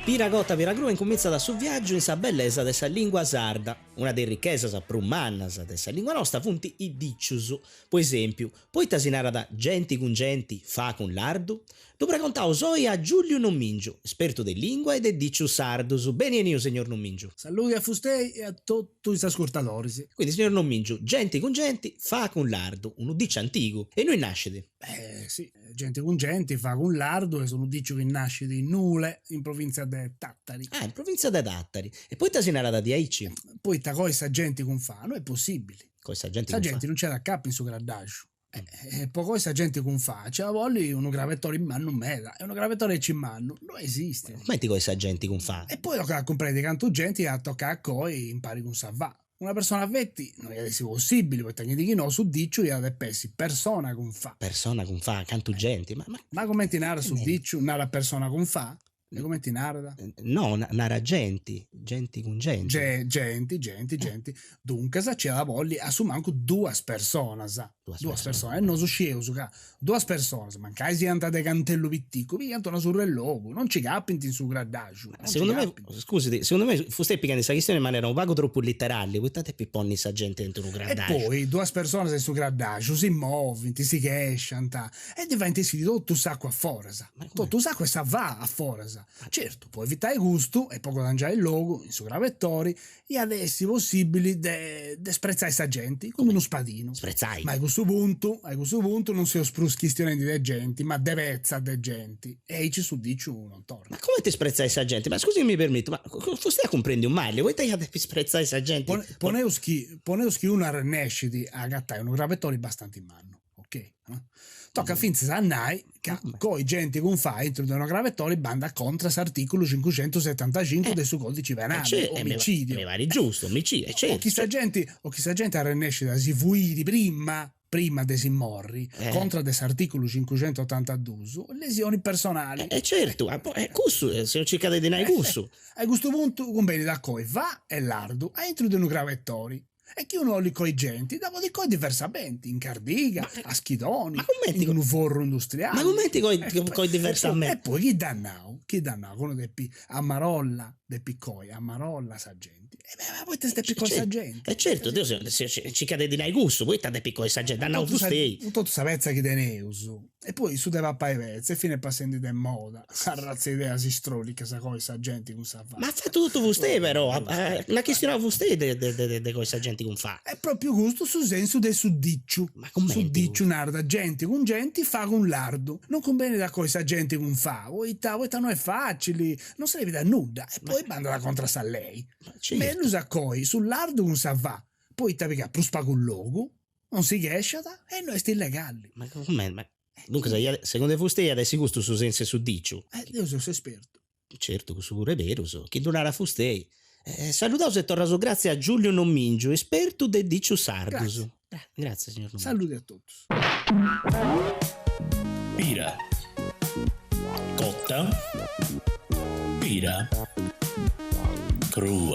Piragotta Piragru incomincia da su viaggio in sa bellezza dessa lingua sarda. Una delle ricchezze prumannas dessa lingua nostra funti i diccius. Per esempio, poi tasinare da genti con genti fa con lardo? Lo preguntavo soi a Giulio Nonmingio, esperto di lingua e de diccius sardus. Bene io, signor Nonmingio. Saluti a Fustei e a tutti gli ascoltatori. Quindi, signor Nonmingio, genti con genti fa con lardo, un udice antico. E noi nascete? Sì, gente con genti fa con lardo e sono dicio che nasce di Nule in provincia de Tattari. Ah, in provincia de Tattari. E poi tasinare da Diaici. Poi ta cosa gente con fa, non è possibile. Cosa gente Sa con gente fa? non c'è da capo in su gradascio. E poi cosa gente con fa, c'è voglia uno gravettore in mano meda e uno gravettore in mano non esiste. Come ti cosa gente con fa? E poi lo che comprende canto gente a toccare a coi impari con sa va. Una persona vetti non è possibile, perché di no su diccio e ad pessi persona con fa. Persona con fa, canto gente, Ma come ti narra su diccio, narra persona con fa? E come ti narra? No, nara genti con gente. Genti. Dunque, sa c'è la voglia, assumanco due persone, due persone, e non so scemo, due persone, mancai si anda de cantello vittico, mi cantano sul rellogo, non ci capinti su graddaggio. Secondo me, fu stai piccando questa questione in maniera un vago troppo letterale, guardate pipponni sa gente dentro un E graddaggio. poi, due persone su graddaggio, si muovono, si crescono, e diventa di tutto sacco a forza. Tutto sacco e sa va a forza. Certo, può evitare il gusto e poco mangiare il logo, i suoi gravettori, e adesso possibili de sprezzare questa gente come uno spadino. Sprezzai. Ma a questo punto non si ospruschistione di gente, ma devezza de gente. E ci su dice non torna. Ma come ti sprezzai sta gente? Ma scusi mi permetto, ma fu stai a comprendere un male? Vuoi tagliare per sprezzare sta gente? Poneuschi una rennesciti a gattare uno gravettori abbastanza in mano. Ok? Tocca finzi a nai che coi gente con fa entro di una gravettori banda contro l'articolo 575 del suo codice penale, omicidio. Mi pare giusto, omicidio, certo. O chi sa gente a rennescita si fuiri prima dei morri contro l'articolo 582 lesioni personali. Certo, questo, se non ci cade di nai questo. A questo punto conviene da coi va e lardo a entro di un gravettori. E chi uno li coi genti, dopo di coi diversamente, in Cardiga, a Schidoni, in un forro industriale. Ma come ti coi diversamente? E poi chi dannao, uno a Marolla, de piccoi, a Marolla sa gente. Ma poi te ste piccoi sa gente. E certo, se ci cade di nai gusto, poi te de piccoi sa gente, dannao tu stei. Tutto sapezza che te ne uso. E poi su deva paevezza e fine passando di moda. Sa razza idea si strolica sa coi sa gente con sa fa. Ma fa tutto vostè però, la questione a vostè de coi sa gente con fa. È proprio gusto su senso del suddiccio. Ma commenti, suddiccio narda gente con genti fa con lardo. Non conviene da cosa gente con fa. Voi non è facile, non sarebbe da nulla. E poi banda la contrasta a lei. Certo. Ma lui sa coi sul lardo con sa va. Poi ta pica pruspa con logo, non si esce e noi sti illegali. Ma come? Dunque, secondo vostè adesso gusto su senso suddiccio? Io sono esperto. Certo, questo pure è vero, chi donara fustei. Salutavo e tornato grazie a Giulio Nonmingio, esperto de diccio sardus. Grazie signor Nonmingio. Saluti a tutti. Pira. Cotta. Pira. Crua.